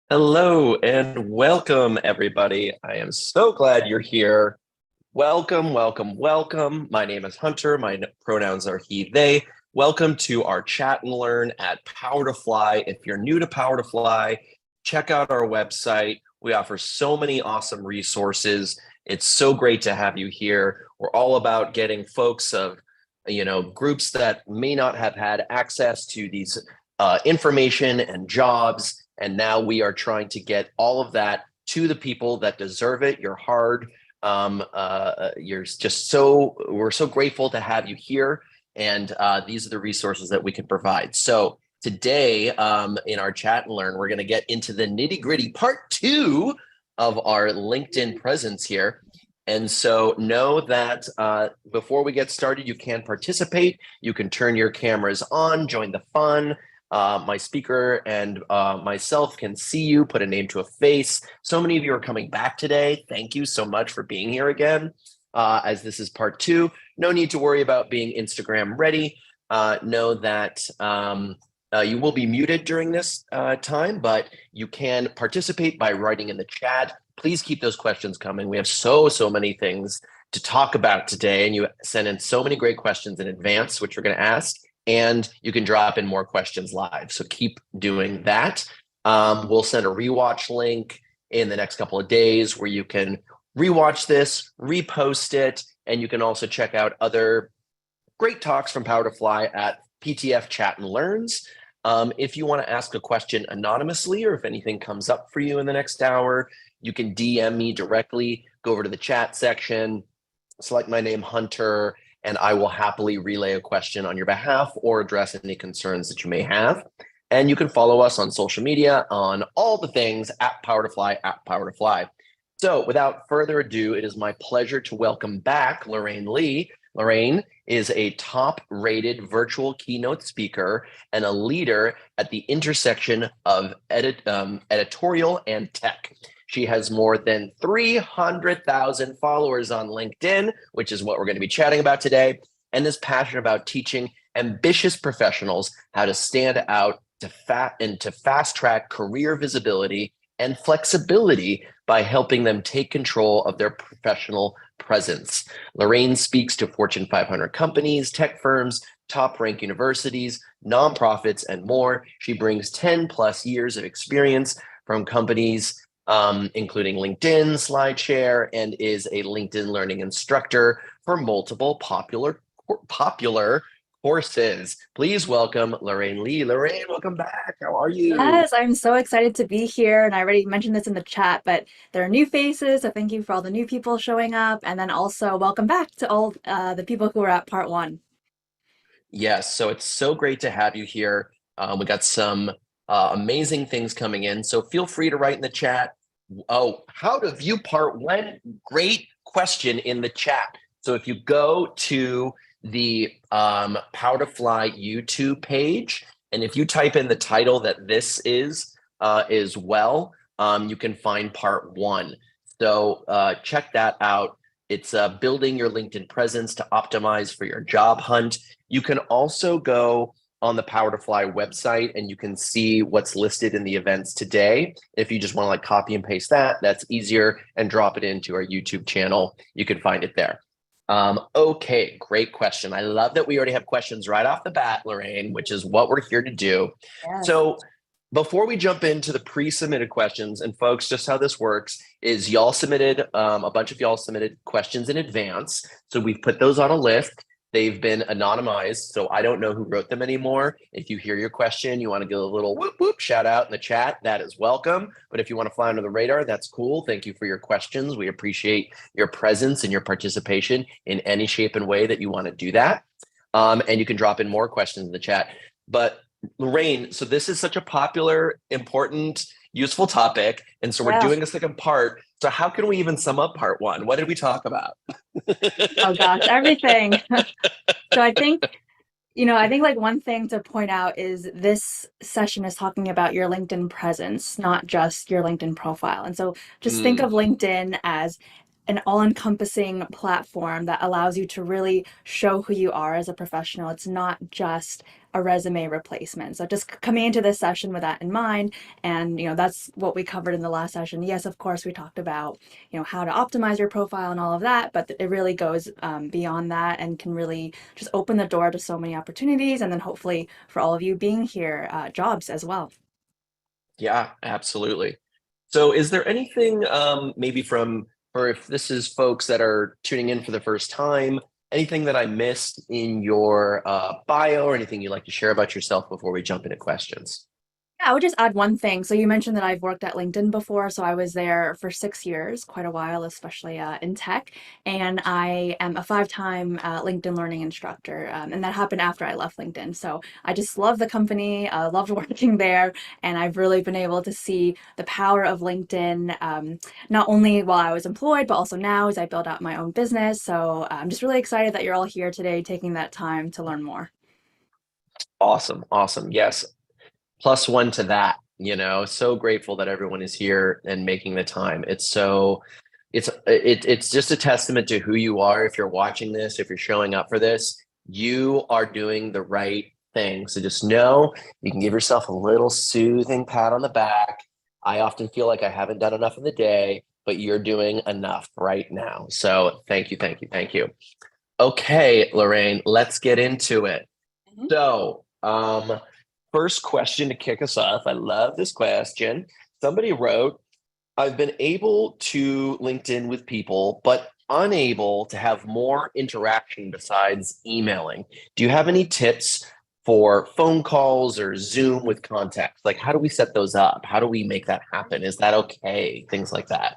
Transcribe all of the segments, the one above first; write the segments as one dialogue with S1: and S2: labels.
S1: Hello and welcome, everybody. I am so glad you're here. Welcome, welcome, welcome. My name is Hunter. My pronouns are he, they. Welcome to our chat and learn at Power to Fly. If you're new to Power to Fly, check out our website. We offer so many awesome resources. It's so great to have you here. We're all about getting folks of, groups that may not have had access to these information and jobs. And now we are trying to get all of that to the people that deserve it. You're hard. You're just we're so grateful to have you here. And these are the resources that we can provide. So today in our chat and learn, we're going to get into the nitty gritty part two of our LinkedIn presence here. And so know that before we get started, you can participate. You can turn your cameras on, join the fun. My speaker and myself can see you, put a name to a face. So many of you are coming back today. Thank you so much for being here again. As this is part two, no need to worry about being Instagram ready. Know that you will be muted during this time, but you can participate by writing in the chat. Please keep those questions coming. We have so many things to talk about today, and you sent in so many great questions in advance, which we're going to ask. And you can drop in more questions live. So keep doing that. We'll send a rewatch link in the next couple of days where you can rewatch this, repost it, and you can also check out other great talks from Power to Fly at PTF Chat and Learns. If you want to ask a question anonymously, or if anything comes up for you in the next hour, you can DM me directly, go over to the chat section, select my name, Hunter, and I will happily relay a question on your behalf or address any concerns that you may have. And you can follow us on social media on all the things at Power to Fly, at Power to Fly. So without further ado, it is my pleasure to welcome back Lorraine Lee. Lorraine is a top-rated virtual keynote speaker and a leader at the intersection of editorial and tech. She has more than 300,000 followers on LinkedIn, which is what we're going to be chatting about today, and is passionate about teaching ambitious professionals how to stand out to fast track career visibility and flexibility by helping them take control of their professional presence. Lorraine speaks to Fortune 500 companies, tech firms, top-ranked universities, nonprofits, and more. She brings 10 plus years of experience from companies including LinkedIn, SlideShare, and is a LinkedIn learning instructor for multiple popular courses. Please welcome Lorraine Lee. Lorraine, welcome back. How are you?
S2: Yes, I'm so excited to be here. And I already mentioned this in the chat, but there are new faces. So thank you for all the new people showing up. And then also welcome back to all the people who were at part one.
S1: Yes, so it's so great to have you here. We got some amazing things coming in, so feel free to write in the chat. Oh, how to view part one? Great question in the chat. So if you go to the Power to Fly YouTube page, and if you type in the title that this is as well, you can find part one. So check that out. It's building your LinkedIn presence to optimize for your job hunt. You can also go on the Power to Fly website and you can see what's listed in the events today. If you just want to like copy and paste that, that's easier, and drop it into our YouTube channel. You can find it there. Okay, great question. I love that we already have questions right off the bat, Lorraine, which is what we're here to do.
S2: Yes.
S1: So before we jump into the pre-submitted questions, and folks, just how this works is y'all submitted, a bunch of y'all submitted questions in advance. So we've put those on a list. They've been anonymized, so I don't know who wrote them anymore. If you hear your question, you want to give a little whoop whoop shout out in the chat, that is welcome. But if you want to fly under the radar, that's cool. Thank you for your questions. We appreciate your presence and your participation in any shape and way that you want to do that. And you can drop in more questions in the chat. But Lorraine, so this is such a popular, important, useful topic. And so we're
S2: Yeah.
S1: doing a second part. So how can we even sum up part one? What did we talk about?
S2: Oh gosh, everything. So I think like one thing to point out is this session is talking about your LinkedIn presence, not just your LinkedIn profile. And so just think
S1: Mm,
S2: of LinkedIn as an all-encompassing platform that allows you to really show who you are as a professional. It's not just a resume replacement. So just coming into this session with that in mind, and that's what we covered in the last session. Yes, of course, we talked about how to optimize your profile and all of that, but it really goes beyond that and can really just open the door to so many opportunities, and then hopefully for all of you being here, jobs as well.
S1: Yeah, absolutely. So, is there anything, maybe from, or if this is folks that are tuning in for the first time, anything that I missed in your bio or anything you'd like to share about yourself before we jump into questions?
S2: Yeah, I would just add one thing. So you mentioned that I've worked at LinkedIn before. So I was there for 6 years, quite a while, especially in tech. And I am a five-time LinkedIn learning instructor. And that happened after I left LinkedIn. So I just love the company, loved working there. And I've really been able to see the power of LinkedIn, not only while I was employed, but also now as I build out my own business. So I'm just really excited that you're all here today, taking that time to learn more.
S1: Awesome, awesome. Yes, plus one to that. So grateful that everyone is here and making the time. It's just a testament to who you are. If you're watching this, if you're showing up for this, you are doing the right thing. So just know you can give yourself a little soothing pat on the back. I often feel like I haven't done enough in the day, but you're doing enough right now. So thank you, thank you, thank you. Okay, Lorraine, let's get into it.
S2: Mhm.
S1: So, first question to kick us off. I love this question. Somebody wrote, I've been able to LinkedIn with people, but unable to have more interaction besides emailing. Do you have any tips for phone calls or Zoom with contacts? Like, how do we set those up? How do we make that happen? Is that okay? Things like that.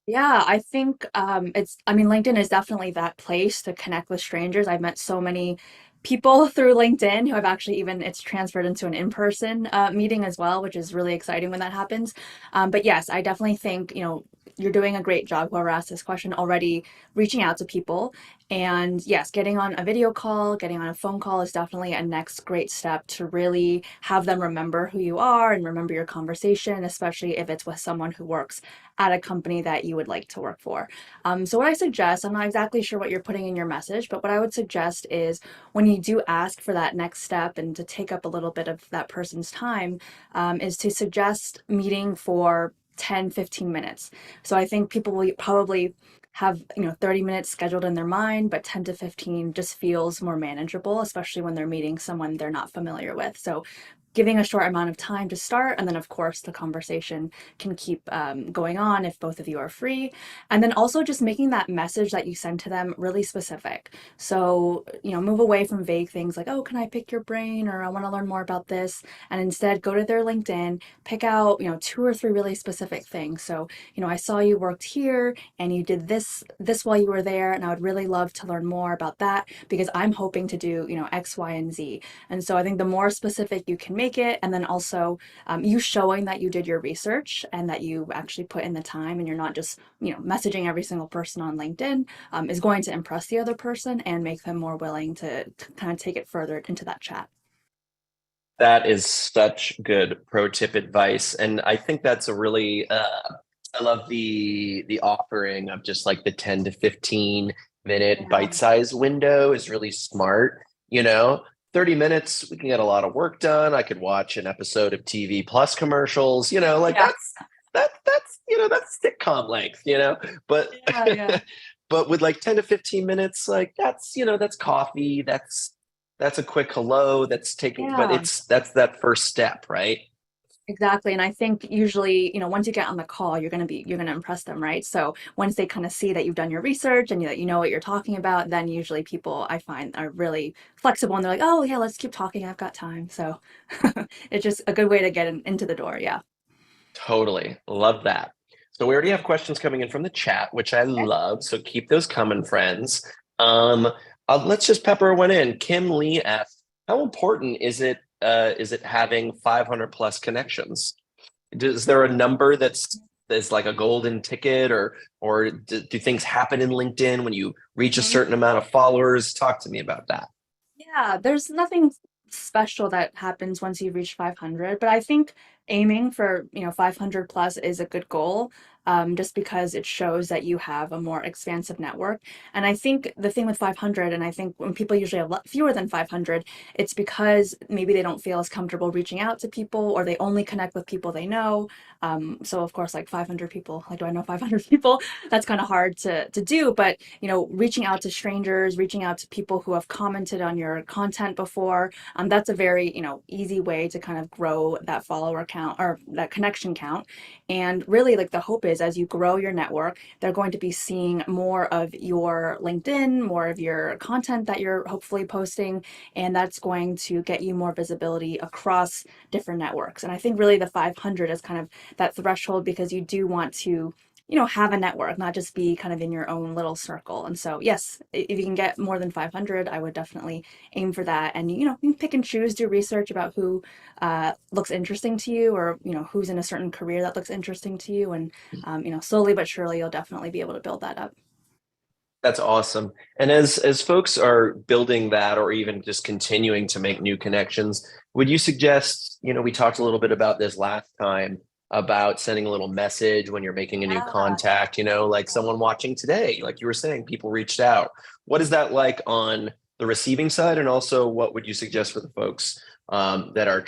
S2: Yeah, I think I mean, LinkedIn is definitely that place to connect with strangers. I've met so many people through LinkedIn who have actually even it's transferred into an in-person meeting as well, which is really exciting when that happens. But yes, I definitely think, you're doing a great job, whoever asked this question, already reaching out to people. And yes, getting on a video call, getting on a phone call is definitely a next great step to really have them remember who you are and remember your conversation, especially if it's with someone who works at a company that you would like to work for. So what I suggest, I'm not exactly sure what you're putting in your message, but what I would suggest is when you do ask for that next step and to take up a little bit of that person's time, is to suggest meeting for 10-15 minutes. So I think people will probably have 30 minutes scheduled in their mind, but 10 to 15 just feels more manageable, especially when they're meeting someone they're not familiar with. So giving a short amount of time to start, and then of course the conversation can keep going on if both of you are free. And then also just making that message that you send to them really specific. So move away from vague things like, oh, can I pick your brain, or I want to learn more about this, and instead go to their LinkedIn, pick out two or three really specific things. So I saw you worked here and you did this while you were there, and I would really love to learn more about that because I'm hoping to do X, Y, and Z. And so I think the more specific you can make it, and then also you showing that you did your research and that you actually put in the time and you're not just, messaging every single person on LinkedIn, is going to impress the other person and make them more willing to kind of take it further into that chat.
S1: That is such good pro tip advice. And I think that's a really I love the offering of just like the 10 to 15 minute
S2: Yeah.
S1: bite-sized window is really smart. 30 minutes, we can get a lot of work done. I could watch an episode of TV plus commercials, like
S2: Yeah.
S1: that's sitcom length. But
S2: Yeah. Yeah.
S1: but with like 10 to 15 minutes, like that's coffee, that's a quick hello, that's taking, but
S2: Yeah.
S1: that's that first step, right?
S2: Exactly. And I think usually, once you get on the call, you're going to impress them, right? So once they kind of see that you've done your research and that you know what you're talking about, then usually people I find are really flexible and they're like, oh, yeah, let's keep talking. I've got time. So it's just a good way to get into the door. Yeah.
S1: Totally. Love that. So we already have questions coming in from the chat, which I
S2: Okay.
S1: love. So keep those coming, friends. Um, let's just pepper one in. Kim Lee asks, how important is it having 500 plus connections? Is there a number that's like a golden ticket, or do things happen in LinkedIn when you reach a
S2: Mhm.
S1: certain amount of followers? Talk to me about that.
S2: Yeah, there's nothing special that happens once you reach 500, but I think aiming for, 500 plus is a good goal. Just because it shows that you have a more expansive network. And I think the thing with 500, and I think when people usually have fewer than 500, it's because maybe they don't feel as comfortable reaching out to people, or they only connect with people they know. So of course, like 500 people, like, do I know 500 people? That's kind of hard to do. But, reaching out to strangers, reaching out to people who have commented on your content before, that's a very, easy way to kind of grow that follower count or that connection count. And really, like, the hope is as you grow your network, they're going to be seeing more of your LinkedIn, more of your content that you're hopefully posting, and that's going to get you more visibility across different networks. And I think really the 500 is kind of that threshold, because you do want to, have a network, not just be kind of in your own little circle. And so, yes, if you can get more than 500, I would definitely aim for that. And, you can pick and choose, do research about who looks interesting to you, or, who's in a certain career that looks interesting to you. And, slowly but surely, you'll definitely be able to build that up.
S1: That's awesome. And as folks are building that or even just continuing to make new connections, would you suggest, we talked a little bit about this last time about sending a little message when you're making a new
S2: Yeah.
S1: contact, like someone watching today, like you were saying, people reached out. What is that like on the receiving side? And also, what would you suggest for the folks that are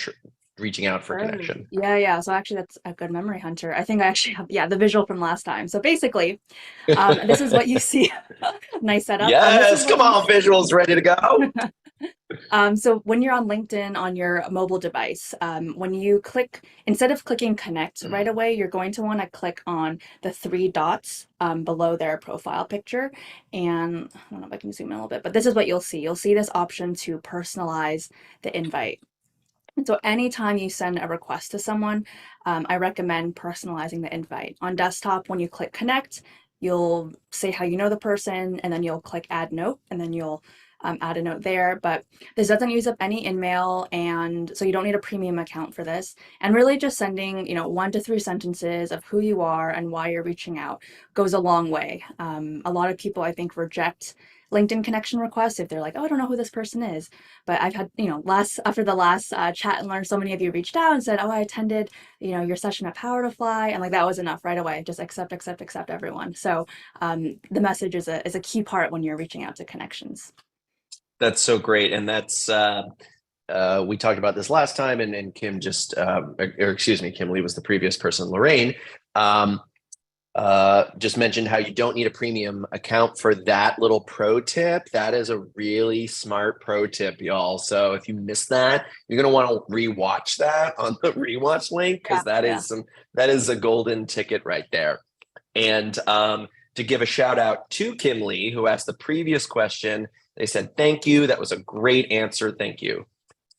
S1: reaching out for
S2: Right.
S1: connection?
S2: Yeah, yeah. So actually, that's a good memory, Hunter. I think I actually have, yeah, the visual from last time. So basically, this is what you see. Nice setup. This is
S1: Yes,
S2: what
S1: come
S2: you
S1: on, visuals ready to go.
S2: So when you're on LinkedIn on your mobile device, when you click, instead of clicking connect right away, you're going to want to click on the three dots below their profile picture. And I don't know if I can zoom in a little bit, but this is what you'll see. You'll see this option to personalize the invite. And so anytime you send a request to someone, I recommend personalizing the invite. On desktop, when you click connect, you'll say how you know the person, and then you'll click add note, and then you'll add a note there. But this doesn't use up any InMail, and so you don't need a premium account for this. And really just sending, 1 to 3 sentences of who you are and why you're reaching out goes a long way. A lot of people, I think, reject LinkedIn connection requests if they're like, oh, I don't know who this person is. But I've had, last after the last chat and learn, so many of you reached out and said, oh, I attended, your session at Power to Fly, and like that was enough right away. Just accept, accept, accept everyone. So the message is a key part when you're reaching out to connections.
S1: That's so great. And that's we talked about this last time, and Kim just or excuse me, Kim Lee was the previous person. Lorraine just mentioned how you don't need a premium account for that little pro tip. That is a really smart pro tip, y'all. So if you missed that, you're gonna want to rewatch that on the rewatch link,
S2: Yeah,
S1: because that
S2: yeah.
S1: is that is a golden ticket right there. And to give a shout out to Kim Lee, who asked the previous question, they said, thank you. That was a great answer. Thank you.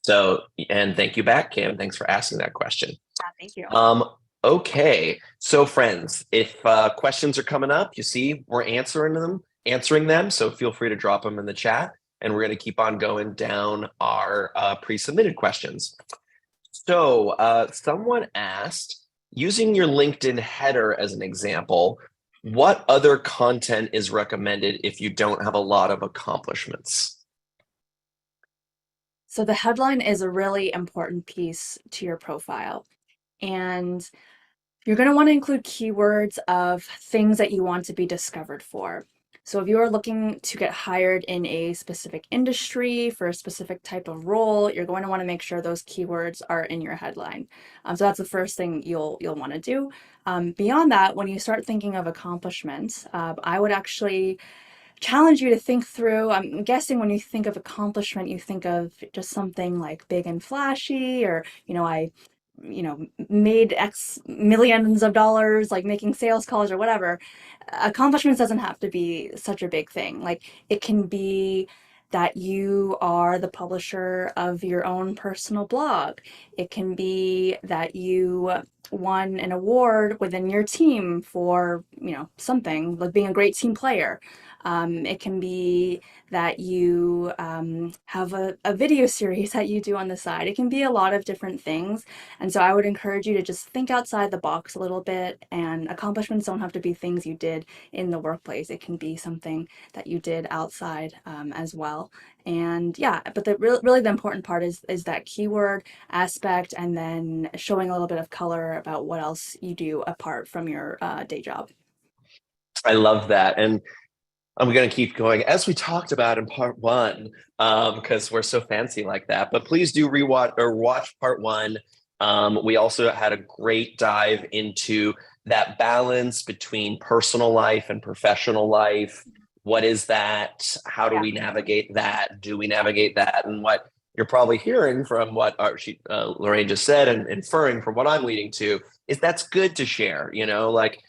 S1: So, and thank you back, Kim. Thanks for asking that question.
S2: Yeah, thank you.
S1: Um, okay. So, friends, if questions are coming up, you see, we're answering them. So feel free to drop them in the chat, and we're going to keep on going down our pre-submitted questions. So, someone asked, using your LinkedIn header as an example, what other content is recommended if you don't have a lot of accomplishments?
S2: So the headline is a really important piece to your profile. And you're going to want to include keywords of things that you want to be discovered for. So if you are looking to get hired in a specific industry for a specific type of role, you're going to want to make sure those keywords are in your headline. So that's the first thing you'll want to do. Beyond that, when you start thinking of accomplishments, I would actually challenge you to think through. I'm guessing when you think of accomplishment, you think of just something like big and flashy, or, I made X millions of dollars, like making sales calls or whatever. Accomplishments doesn't have to be such a big thing. Like, it can be that you are the publisher of your own personal blog. It can be that you won an award within your team for, something like being a great team player. It can be that you have a video series that you do on the side. It can be a lot of different things. And so I would encourage you to just think outside the box a little bit. And accomplishments don't have to be things you did in the workplace. It can be something that you did outside as well. And yeah, but really the important part is that keyword aspect, and then showing a little bit of color about what else you do apart from your day job.
S1: I love that. And I'm going to keep going as we talked about in part one, because we're so fancy like that. But please do rewatch or watch part one. We also had a great dive into that balance between personal life and professional life. What is that? How do
S2: Yeah.
S1: we navigate that? Do we navigate that? And what you're probably hearing from what Lorraine just said and inferring from what I'm leading to is that's good to share, like
S2: Mhm.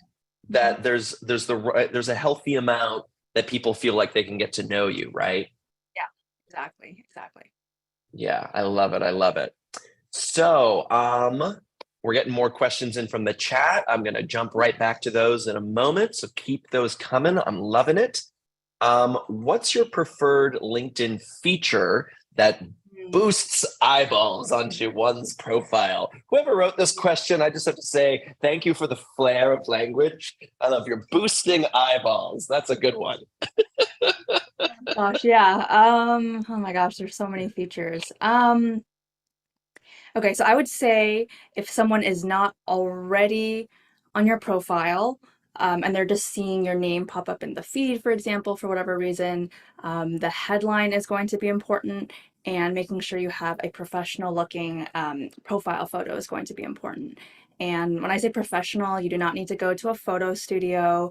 S1: that there's a healthy amount that people feel like they can get to know you, right?
S2: Yeah, exactly.
S1: Yeah, I love it. I love it. So, we're getting more questions in from the chat. I'm going to jump right back to those in a moment. So keep those coming. I'm loving it. What's your preferred LinkedIn feature that
S2: Mm.
S1: boosts eyeballs onto one's profile? Whoever wrote this question, I just have to say thank you for the flair of language. I love your boosting eyeballs. That's a good one.
S2: Gosh, yeah. Oh my gosh, there's so many features. Okay, so I would say if someone is not already on your profile, and they're just seeing your name pop up in the feed, for example, for whatever reason, the headline is going to be important, and making sure you have a professional looking profile photo is going to be important. And when I say professional, you do not need to go to a photo studio.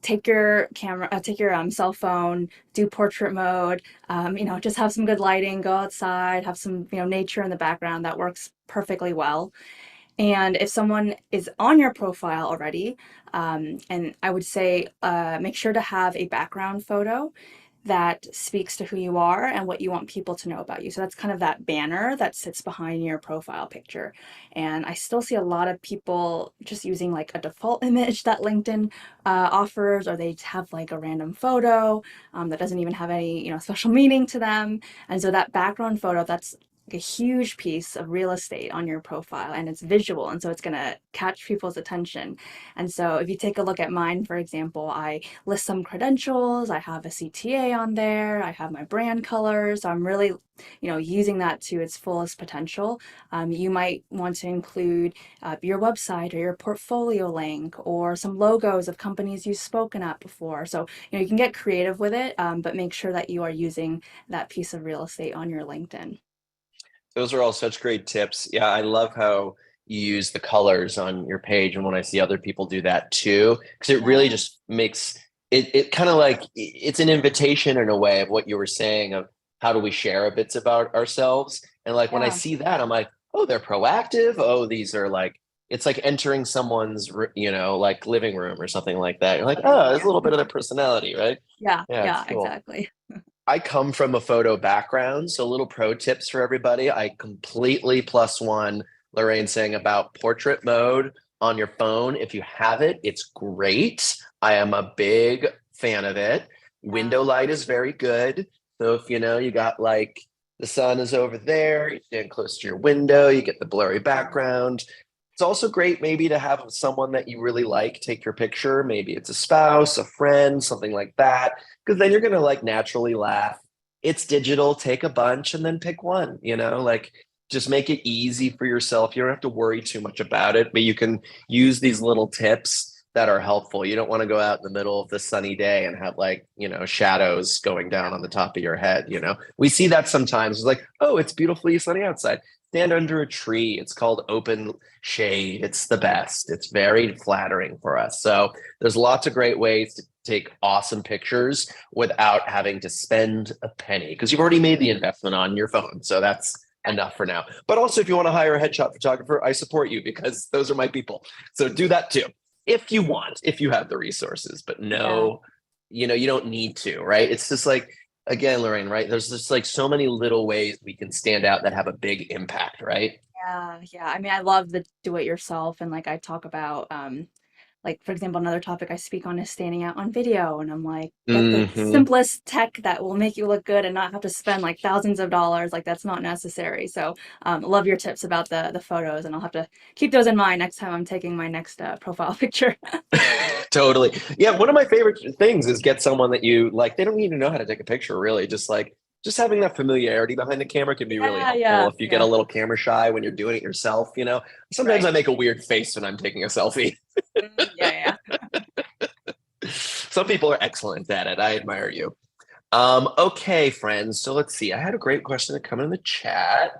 S2: Take your camera, take your cell phone, do portrait mode, just have some good lighting, go outside, have some, nature in the background. That works perfectly well. And if someone is on your profile already, and I would say make sure to have a background photo that speaks to who you are and what you want people to know about you. So that's kind of that banner that sits behind your profile picture. And I still see a lot of people just using like a default image that LinkedIn offers, or they have like a random photo that doesn't even have any, special meaning to them. And so that background photo, that's like a huge piece of real estate on your profile, and it's visual, and so it's going to catch people's attention. And so if you take a look at mine, for example, I list some credentials, I have a CTA on there, I have my brand colors, so I'm really, using that to its fullest potential. You might want to include your website or your portfolio link or some logos of companies you've spoken at before. So, you can get creative with it, but make sure that you are using that piece of real estate on your LinkedIn.
S1: Those are all such great tips. Yeah, I love how you use the colors on your page. And when I see other people do that too, because it really
S2: Yeah.
S1: just makes it kind of like it's an invitation in a way of what you were saying of how do we share bits about ourselves. And like when I
S2: Yeah.
S1: see that, I'm like, oh, they're proactive. Oh, these are like, it's like entering someone's, like living room or something like that. You're like, oh, there's a little bit of their personality, right?
S2: Yeah,
S1: Yeah, it's
S2: yeah,
S1: cool.
S2: exactly.
S1: I come from a photo background, so little pro tips for everybody. I completely plus one Lorraine saying about portrait mode on your phone. If you have it, it's great. I am a big fan of it.
S2: Yeah.
S1: Window light is very good. So if you got like the sun is over there, you stand close to your window, you get the blurry background. It's also great maybe to have someone that you really like take your picture. Maybe it's a spouse, a friend, something like that, because then you're going to like naturally laugh. It's digital, take a bunch and then pick one, like just make it easy for yourself. You don't have to worry too much about it, but you can use these little tips that are helpful. You don't want to go out in the middle of the sunny day and have like, shadows going down on the top of your head. We see that sometimes. It's like, oh, it's beautifully sunny outside. Stand under a tree. It's called open shade. It's the best. It's very flattering for us. So there's lots of great ways to take awesome pictures without having to spend a penny because you've already made the investment on your phone. So that's enough for now. But also, if you want to hire a headshot photographer, I support you because those are my people. So do that too if you want, if you have the resources. But
S2: Yeah.
S1: no, you don't need to, right? It's just like, again, Lorraine, right? There's just like so many little ways we can stand out that have a big impact, right?
S2: Yeah, yeah. I mean, I love the do it yourself, and like I talk about like for example, another topic I speak on is standing out on video, and I'm like, get the
S1: Mm-hmm.
S2: simplest tech that will make you look good and not have to spend like thousands of dollars. Like that's not necessary. So, love your tips about the photos, and I'll have to keep those in mind next time I'm taking my next profile picture.
S1: Totally. Yeah, one of my favorite things is get someone that you like. They don't need to know how to take a picture, really. Just like just having that familiarity behind the camera can be really
S2: Yeah,
S1: helpful
S2: yeah,
S1: if you get a
S2: yeah.
S1: little camera shy when you're doing it yourself, you know. Sometimes I
S2: Right.
S1: make a weird face when I'm taking a selfie.
S2: Yeah, yeah.
S1: Some people are excellent at it. I admire you. Okay, friends. So let's see. I had a great question that come in the chat.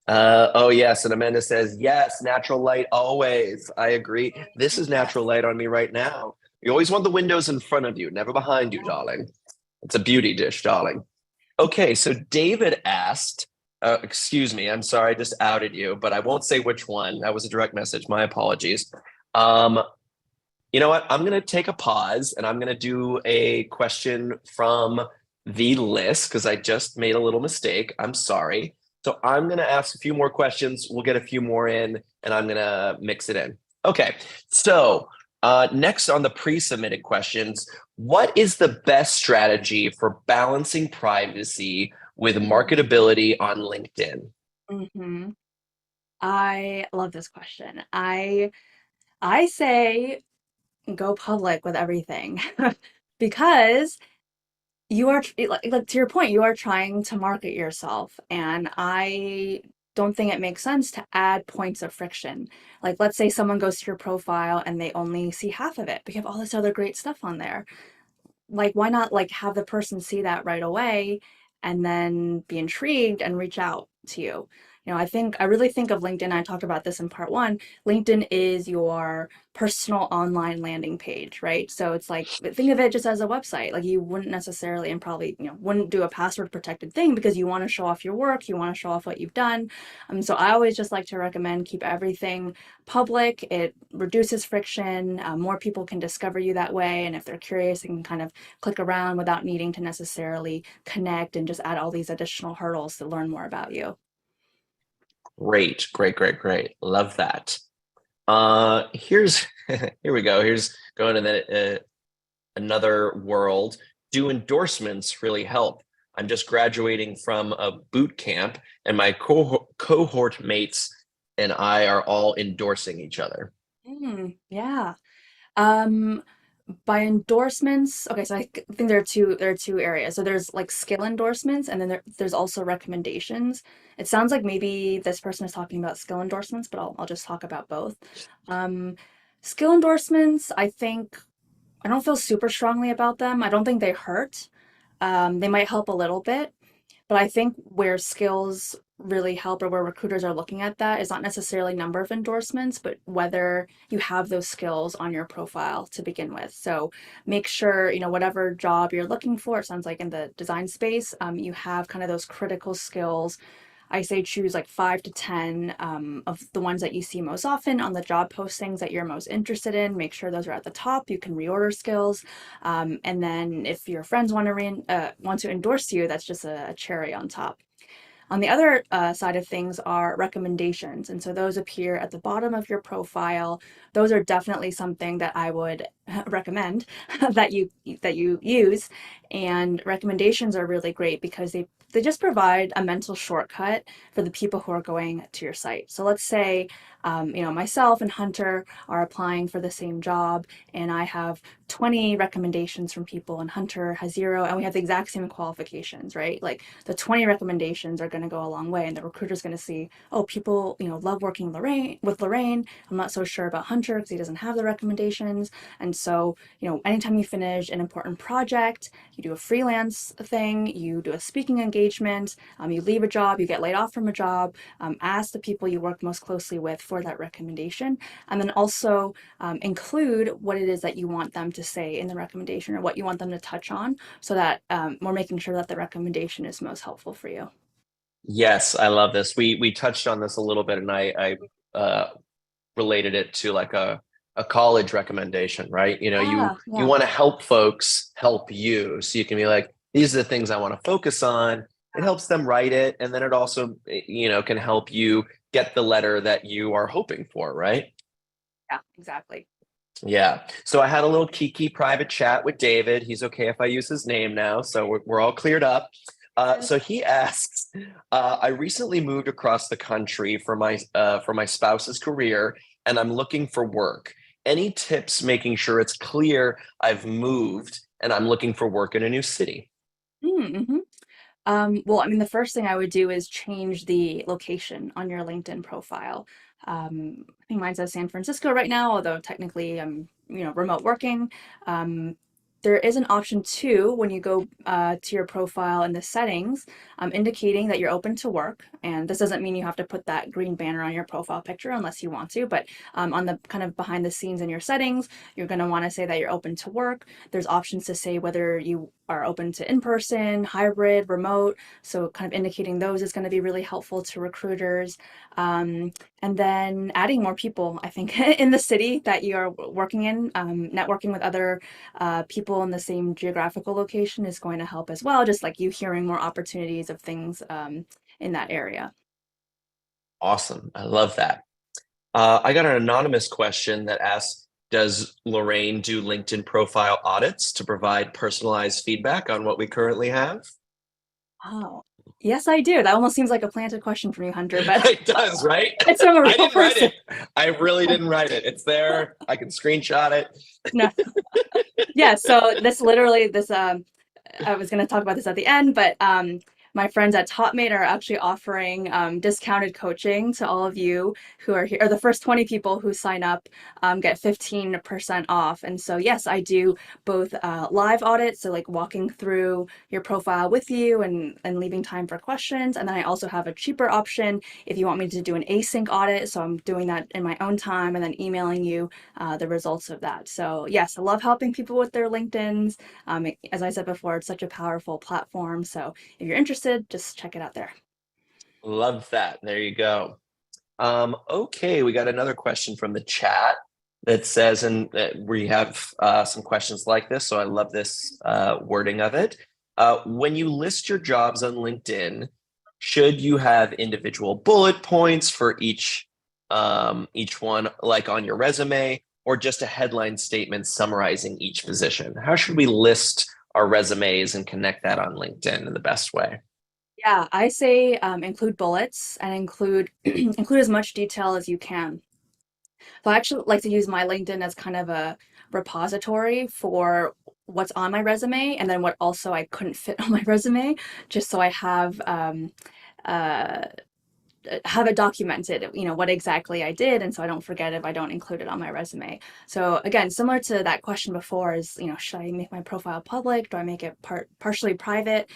S1: Oh yes, and Amanda says yes, natural light always. I agree. This is
S2: Yes.
S1: natural light on me right now. You always want the windows in front of you, never behind you, darling. It's a beauty dish, darling. Okay, so David asked, excuse me, I'm sorry, I just outed you, but I won't say which one. That was a direct message. My apologies. Um, you know what? I'm going to take a pause and I'm going to do a question from the list because I just made a little mistake. I'm sorry. So I'm going to ask a few more questions. We'll get a few more in and I'm going to mix it in. Okay. So next on the pre submitted questions, what is the best strategy for balancing privacy with marketability on LinkedIn?
S2: Mm-hmm. I love this question. I say go public with everything because you are like to your point, you are trying to market yourself, and I don't think it makes sense to add points of friction. Like, let's say someone goes to your profile and they only see half of it, but you have all this other great stuff on there. Like, why not like have the person see that right away and then be intrigued and reach out to you? I think I really think of LinkedIn. I talked about this in part one. LinkedIn is your personal online landing page, right? So it's like think of it just as a website. Like you wouldn't necessarily and probably wouldn't do a password protected thing because you want to show off your work, you want to show off what you've done. So I always just like to recommend keep everything public. It reduces friction. More people can discover you that way, and if they're curious, they can kind of click around without needing to necessarily connect and just add all these additional hurdles to learn more about you.
S1: Great, great, great, great. Love that. Here's here we go. Here's going to another world. Do endorsements really help? I'm just graduating from a boot camp, and my cohort mates and I are all endorsing each other.
S2: Yeah. Um, by endorsements, okay, so think there are two areas. So there's like skill endorsements, and then there's also recommendations. It sounds like maybe this person is talking about skill endorsements, but I'll just talk about both. Um, skill endorsements, I don't feel super strongly about them. I don't think they hurt. They might help a little bit, but I think where skills really help or where recruiters are looking at that is not necessarily number of endorsements, but whether you have those skills on your profile to begin with. So make sure, whatever job you're looking for, it sounds like in the design space, you have kind of those critical skills. I say choose like 5 to 10 of the ones that you see most often on the job postings that you're most interested in. Make sure those are at the top. You can reorder skills, and then if your friends want to endorse you, that's just a cherry on top. On the other side of things are recommendations. And so those appear at the bottom of your profile. Those are definitely something that I would recommend that you use. And recommendations are really great because they just provide a mental shortcut for the people who are going to your site. So let's say, myself and Hunter are applying for the same job, and I have 20 recommendations from people, and Hunter has zero, and we have the exact same qualifications, right? Like the 20 recommendations are going to go a long way, and the recruiter's going to see, oh, people, love working with Lorraine. I'm not so sure about Hunter because he doesn't have the recommendations. And so, anytime you finish an important project, you do a freelance thing, you do a speaking engagement, you leave a job, you get laid off from a job, ask the people you work most closely with for that recommendation. And then also include what it is that you want them to say in the recommendation or what you want them to touch on so that we're making sure that the recommendation is most helpful for you.
S1: Yes, I love this. We touched on this a little bit, and I related it to like a college recommendation, right? You know, you
S2: Yeah,
S1: you
S2: yeah.
S1: want to help folks help you, so you can be like, these are the things I want to focus on. It helps them write it, and then it also, can help you get the letter that you are hoping for, right?
S2: Yeah, exactly.
S1: Yeah. So I had a little kiki private chat with David. He's okay if I use his name now, so we're all cleared up. So he asks, I recently moved across the country for my spouse's career, and I'm looking for work. Any tips making sure it's clear I've moved and I'm looking for work in a new city?
S2: Mm-hmm. Well, I mean, the first thing I would do is change the location on your LinkedIn profile. I think mine says San Francisco right now, although technically I'm, remote working. Um, there is an option too when you go to your profile in the settings, indicating that you're open to work. And this doesn't mean you have to put that green banner on your profile picture unless you want to, but on the kind of behind the scenes in your settings, you're going to want to say that you're open to work. There's options to say whether you are open to in-person, hybrid, remote. So kind of indicating those is going to be really helpful to recruiters. Um, and then adding more people, I think, in the city that you are working in, networking with other people in the same geographical location is going to help as well. Just like you hearing more opportunities of things in that area.
S1: Awesome. I love that. I got an anonymous question that asks, does Lorraine do LinkedIn profile audits to provide personalized feedback on what we currently have?
S2: Oh, yes, I do. That almost seems like a planted question from you, Hunter, but
S1: It does, right?
S2: it's from a
S1: I
S2: real
S1: didn't write
S2: person.
S1: it. I really didn't write it. It's there. I can screenshot it.
S2: No, yeah. So this I was going to talk about this at the end, but my friends at Topmate are actually offering discounted coaching to all of you who are here, or the first 20 people who sign up get 15% off. And so, yes, I do both live audits, so like walking through your profile with you and leaving time for questions. And then I also have a cheaper option if you want me to do an async audit. So I'm doing that in my own time and then emailing you the results of that. So, yes, I love helping people with their LinkedIn's. As I said before, it's such a powerful platform. So if you're interested, just check it out there.
S1: Love that. There you go. Okay, we got another question from the chat that says, and we have some questions like this, so I love this wording of it. When you list your jobs on LinkedIn, should you have individual bullet points for each one, like on your resume, or just a headline statement summarizing each position? How should we list our resumes and connect that on LinkedIn in the best way?
S2: Yeah, I say include bullets and include include as much detail as you can. So I actually like to use my LinkedIn as kind of a repository for what's on my resume and then what also I couldn't fit on my resume, just so I uh, have it documented, what exactly I did, and so I don't forget if I don't include it on my resume. So again, similar to that question before is, should I make my profile public? Do I make it partially private?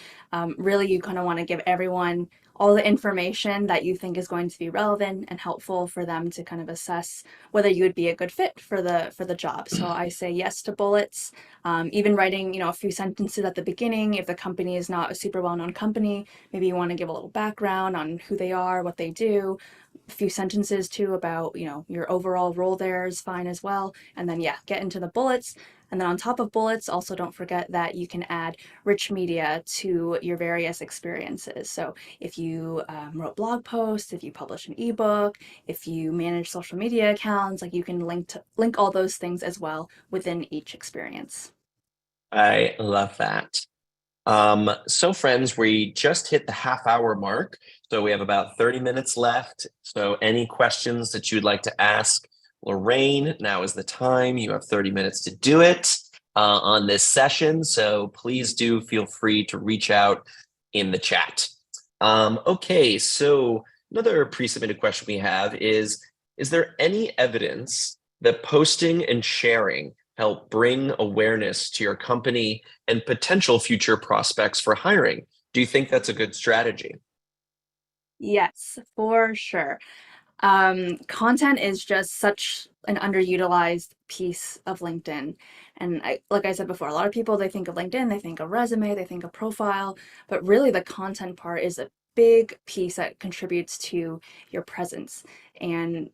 S2: Really, you kind of want to give everyone all the information that you think is going to be relevant and helpful for them to kind of assess whether you would be a good fit for the job. So I say yes to bullets. Even writing, a few sentences at the beginning if the company is not a super well-known company. Maybe you want to give a little background on who they are, what they do. A few sentences too about, your overall role there is fine as well. And then, yeah, get into the bullets. And then on top of bullets, also don't forget that you can add rich media to your various experiences. So if you wrote blog posts, if you publish an ebook, if you manage social media accounts, like you can link all those things as well within each experience.
S1: I love that. So friends, we just hit the half-hour mark. So we have about 30 minutes left. So any questions that you'd like to ask Lorraine, now is the time. You have 30 minutes to do it on this session. So please do feel free to reach out in the chat. Okay, so another pre-submitted question we have is there any evidence that posting and sharing help bring awareness to your company and potential future prospects for hiring? Do you think that's a good strategy?
S2: Yes, for sure. Content is just such an underutilized piece of LinkedIn. And like I said before, a lot of people, they think of LinkedIn, they think of resume, they think of profile, but really the content part is a big piece that contributes to your presence. And,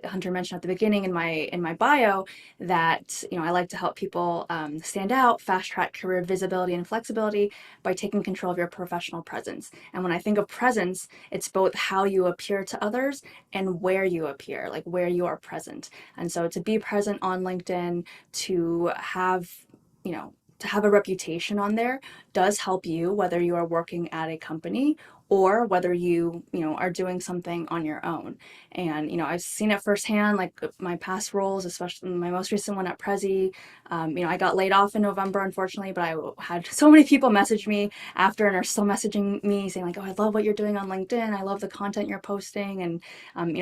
S2: Hunter mentioned at the beginning in my bio that, I like to help people stand out, fast track career visibility and flexibility by taking control of your professional presence. And when I think of presence, it's both how you appear to others and where you appear, like where you are present. And so to be present on LinkedIn, to have, to have a reputation on there does help you whether you are working at a company or whether you are doing something on your own. And, I've seen it firsthand, like my past roles, especially my most recent one at Prezi. I got laid off in November, unfortunately, but I had so many people message me after and are still messaging me saying like, oh, I love what you're doing on LinkedIn. I love the content you're posting. And,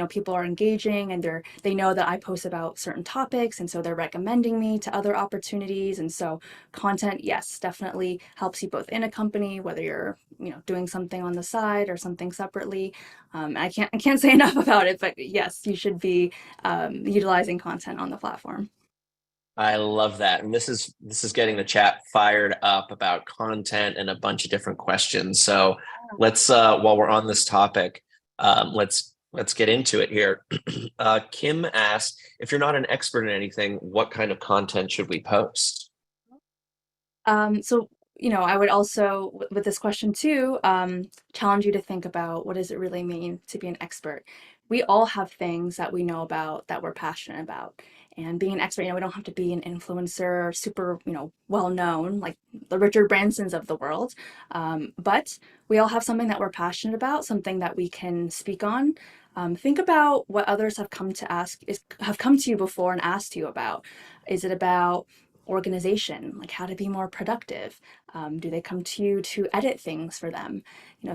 S2: people are engaging and they know that I post about certain topics. And so they're recommending me to other opportunities. And so content, yes, definitely helps you both in a company, whether you're, doing something on the side or something separately. I can't say enough about it, but yes, you should be utilizing content on the platform.
S1: I love that. And this is getting the chat fired up about content and a bunch of different questions. So let's while we're on this topic, let's get into it here. Kim asked, if you're not an expert in anything, what kind of content should we post?
S2: So, I would also, with this question too, challenge you to think about what does it really mean to be an expert? We all have things that we know about that we're passionate about. And being an expert, we don't have to be an influencer or super, well known, like the Richard Bransons of the world. But we all have something that we're passionate about, something that we can speak on. Think about what others have come to you before and asked you about. Is it about organization, like how to be more productive? Do they come to you to edit things for them?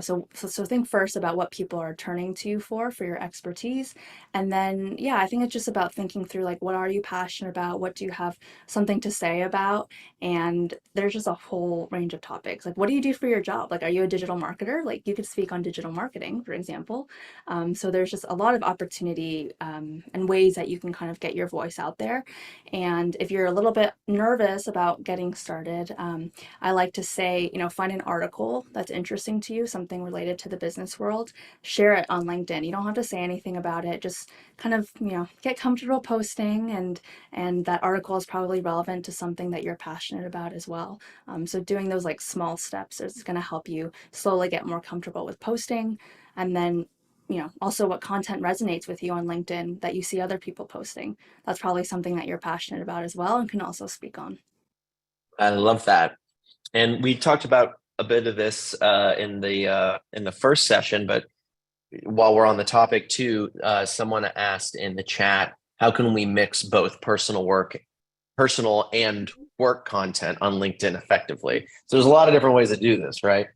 S2: So think first about what people are turning to you for your expertise. And then, yeah, I think it's just about thinking through like, what are you passionate about? What do you have something to say about? And there's just a whole range of topics. Like, what do you do for your job? Like, are you a digital marketer? Like, you could speak on digital marketing, for example. So there's just a lot of opportunity and ways that you can kind of get your voice out there. And if you're a little bit nervous about getting started, I like to say, find an article that's interesting to you, something related to the business world, share it on LinkedIn. You don't have to say anything about it. Just kind of, get comfortable posting, and that article is probably relevant to something that you're passionate about as well. So doing those like small steps is going to help you slowly get more comfortable with posting. And then also what content resonates with you on LinkedIn that you see other people posting. That's probably something that you're passionate about as well and can also speak on.
S1: I love that. And we talked about a bit of this in the first session, but while we're on the topic too, someone asked in the chat, how can we mix both personal and work content on LinkedIn effectively? So there's a lot of different ways to do this, right?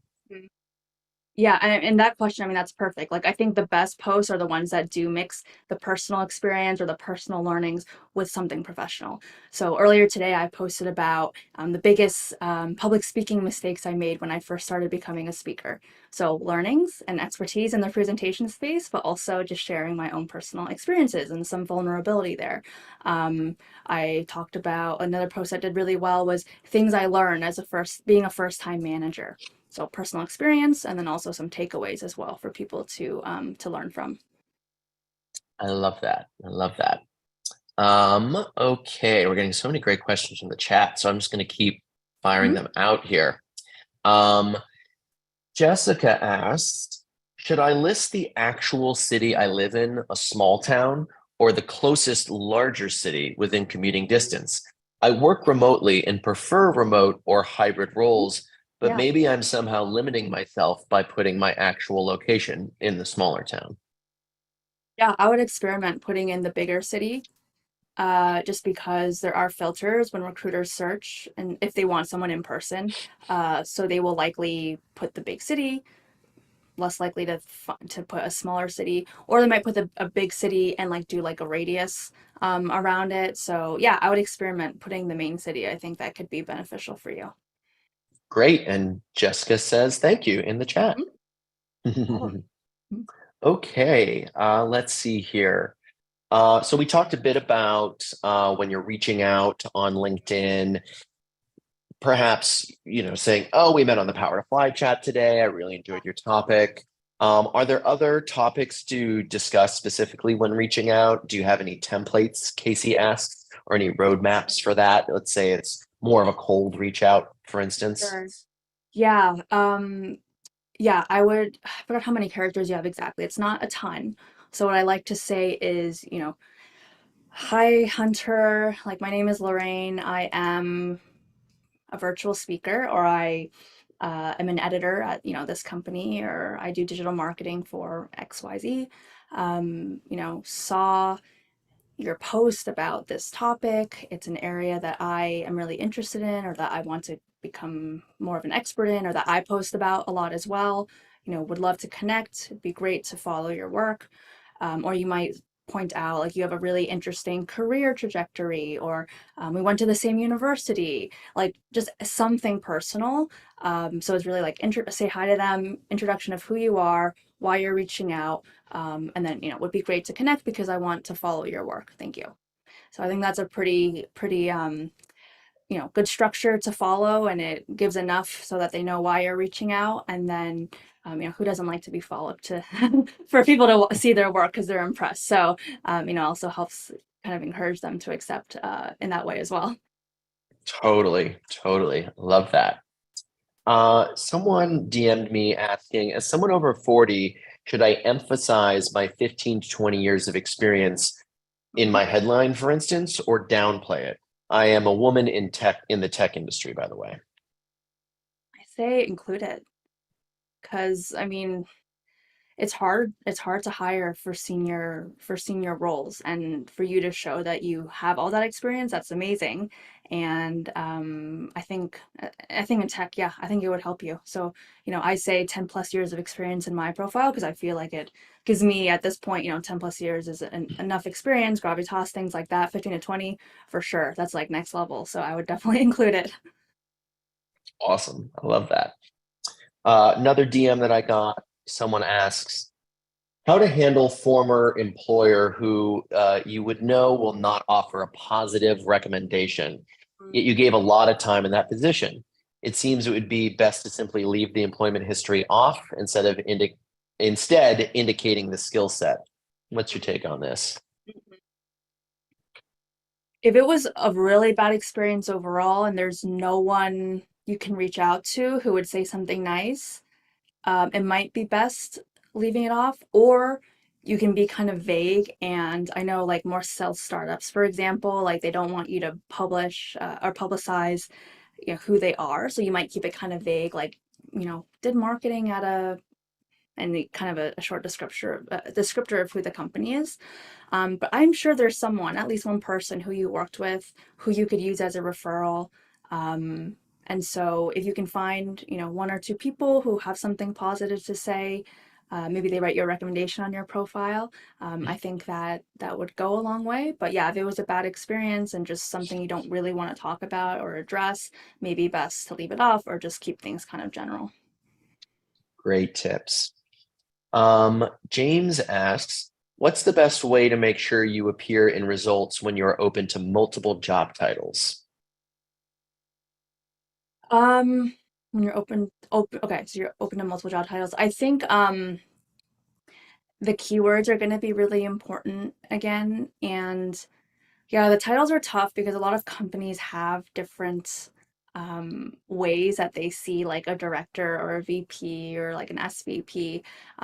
S2: Yeah, and that question, I mean, that's perfect. Like, I think the best posts are the ones that do mix the personal experience or the personal learnings with something professional. So earlier today, I posted about the biggest public speaking mistakes I made when I first started becoming a speaker. So learnings and expertise in the presentation space, but also just sharing my own personal experiences and some vulnerability there. I talked about another post that did really well was things I learned as being a first time manager. So personal experience, and then also some takeaways as well for people to learn from.
S1: I love that. I love that. Okay, we're getting so many great questions from the chat, so I'm just going to keep firing
S2: Mhm.
S1: them out here. Um, Jessica asked, should I list the actual city I live in, a small town, or the closest larger city within commuting distance? I work remotely and prefer remote or hybrid roles, but
S2: Yeah.
S1: maybe I'm somehow limiting myself by putting my actual location in the smaller town.
S2: Yeah, I would experiment putting in the bigger city, just because there are filters when recruiters search and if they want someone in person. So they will likely put the big city, less likely to put a smaller city, or they might put a big city and like do like a radius around it. So yeah, I would experiment putting the main city. I think that could be beneficial for you.
S1: Great. And Jessica says thank you in the chat.
S2: Mhm. Oh. Mhm.
S1: Okay, let's see here. So we talked a bit about when you're reaching out on LinkedIn, perhaps, saying, oh, we met on the Power to Fly chat today. I really enjoyed your topic. Are there other topics to discuss specifically when reaching out? Do you have any templates, Casey asks, or any roadmaps for that? Let's say it's more of a cold reach out, for instance.
S2: Sure. Yeah. Yeah, I forgot how many characters you have exactly. It's not a ton. So what I like to say is, hi Hunter, like my name is Lorraine. I am a virtual speaker, or I'm an editor at, this company, or I do digital marketing for XYZ. Saw your post about this topic. It's an area that I am really interested in, or that I want to become more of an expert in, or that I post about a lot as well. Would love to connect. It'd be great to follow your work. Or you might point out like you have a really interesting career trajectory, or we went to the same university, like just something personal. So it's really like say hi to them, introduction of who you are, why you're reaching out, and then would be great to connect because I want to follow your work. Thank you. So I think that's a pretty good structure to follow, and it gives enough so that they know why you're reaching out. And then who doesn't like to be followed to for people to see their work because they're impressed. So also helps kind of encourage them to accept in that way as well.
S1: Totally, totally. Love that. Someone DM'd me asking, as someone over 40, should I emphasize my 15 to 20 years of experience in
S2: Mhm.
S1: my headline, for instance, or downplay it? I am a woman in the tech industry, by the way.
S2: I say include it because it's hard to hire for senior roles, and for you to show that you have all that experience, that's amazing. And I think in tech, yeah, I think it would help you. So I say 10 plus years of experience in my profile because I feel like it gives me at this point, 10 plus years is enough experience, gravitas, things like that. 15 to 20 for sure, that's like next level, so I would definitely include it.
S1: Awesome. I love that. Another DM that I got, someone asks, how to handle former employer who you would know will not offer a positive recommendation, yet you gave a lot of time in that position. It seems it would be best to simply leave the employment history off instead indicating the skill set. What's your take on this?
S2: If it was a really bad experience overall and there's no one you can reach out to who would say something nice, it might be best leaving it off, or you can be kind of vague. And I know, like, more self startups, for example, like they don't want you to publish or publicize, who they are. So you might keep it kind of vague, like, did marketing at a and kind of a short descriptor of who the company is. But I'm sure there's someone, at least one person who you worked with, who you could use as a referral. And so if you can find, one or two people who have something positive to say, maybe they write your recommendation on your profile. I think that would go a long way. But yeah, if it was a bad experience and just something you don't really want to talk about or address, maybe best to leave it off or just keep things kind of general.
S1: Great tips. James asks, what's the best way to make sure you appear in results when you're open to multiple job titles?
S2: When you're okay, so you're open to multiple job titles. I think the keywords are going to be really important again. And yeah, the titles are tough because a lot of companies have different ways that they see like a director or a VP or like an SVP.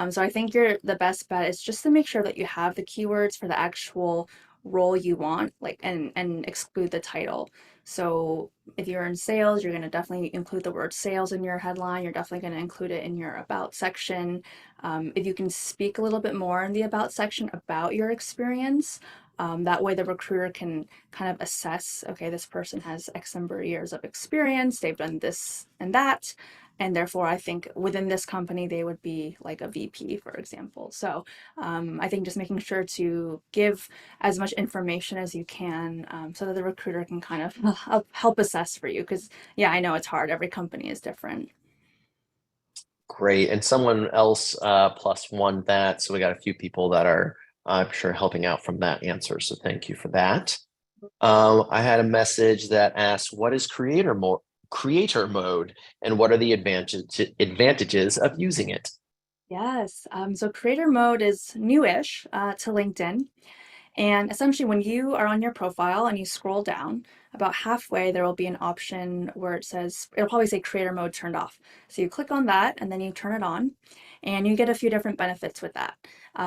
S2: So I think the best bet is just to make sure that you have the keywords for the actual role you want, like, and exclude the title. So if you're in sales, you're going to definitely include the word sales in your headline. You're definitely going to include it in your about section. If you can speak a little bit more in the about section about your experience, that way the recruiter can kind of assess, okay, this person has X number of years of experience, they've done this and that, and therefore I think within this company they would be like a VP, for example. So I think just making sure to give as much information as you can, so that the recruiter can kind of help assess for you. Because yeah, I know it's hard. Every company is different.
S1: Great. And someone else plus one that. So we got a few people that are, I'm sure, helping out from that answer. So thank you for that. I had a message that asked, what is creator mode and what are the advantages of using it?
S2: Yes. So creator mode is newish to LinkedIn. And essentially, when you are on your profile and you scroll down, about halfway, there will be an option where it'll probably say creator mode turned off. So you click on that and then you turn it on, and you get a few different benefits with that.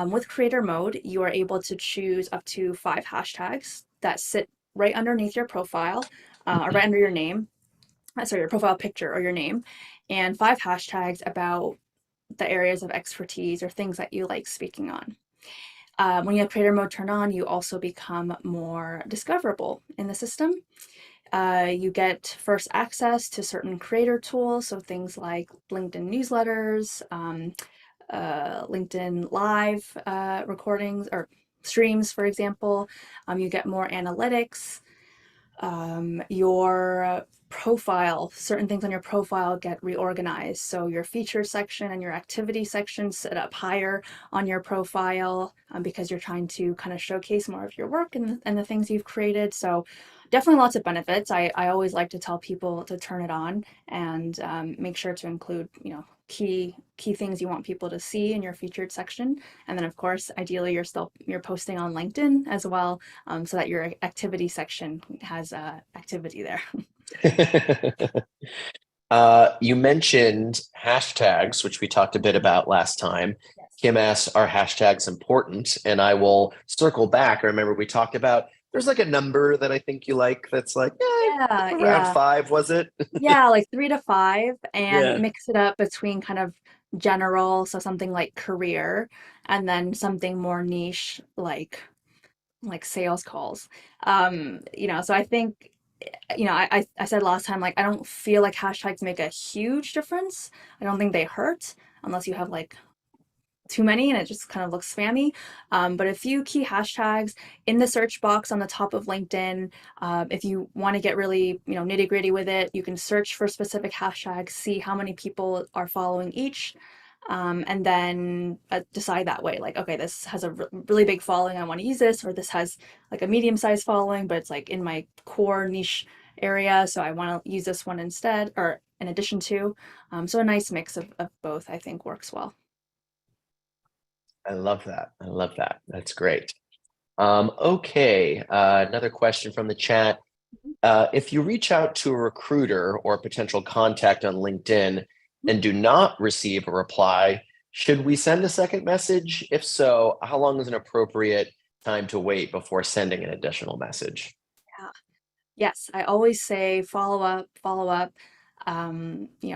S2: With creator mode, you are able to choose up to 5 hashtags that sit right underneath your profile, or right under your name. sorry, your profile picture or your name, and 5 hashtags about the areas of expertise or things that you like speaking on. When you have creator mode turned on, you also become more discoverable in the system. You get first access to certain creator tools, so things like LinkedIn newsletters, LinkedIn live recordings or streams, for example. You get more analytics. Your profile, certain things on your profile get reorganized. So your feature section and your activity section sit up higher on your profile because you're trying to kind of showcase more of your work and the things you've created. So definitely lots of benefits. I always like to tell people to turn it on and make sure to include, key things you want people to see in your featured section. And then of course, ideally you're posting on LinkedIn as well, so that your activity section has activity there.
S1: You mentioned hashtags, which we talked a bit about last time.
S2: Yes.
S1: Kim asks, are hashtags important? And I will circle back. I remember we talked about there's like a number that I think you like that's like,
S2: Yeah,
S1: around
S2: yeah.
S1: 5, was it?
S2: Yeah, like 3 to 5 and
S1: Yeah.
S2: mix it up between kind of general, so something like career, and then something more niche like sales calls. So I think, I said last time, like I don't feel like hashtags make a huge difference. I don't think they hurt unless you have like too many and it just kind of looks spammy. But a few key hashtags in the search box on the top of LinkedIn. If you want to get really, nitty gritty with it, you can search for specific hashtags, see how many people are following each. And then decide that way, like, okay, this has a really big following, I want to use this, or this has like a medium-sized following, but it's like in my core niche area, so I want to use this one instead or in addition to. So a nice mix of both, I think, works well.
S1: I love that. I love that. That's great. Okay. Another question from the chat. If you reach out to a recruiter or a potential contact on LinkedIn and do not receive a reply, should we send a second message? If so, how long is an appropriate time to wait before sending an additional message?
S2: Yeah. Yes, I always say follow up, follow up.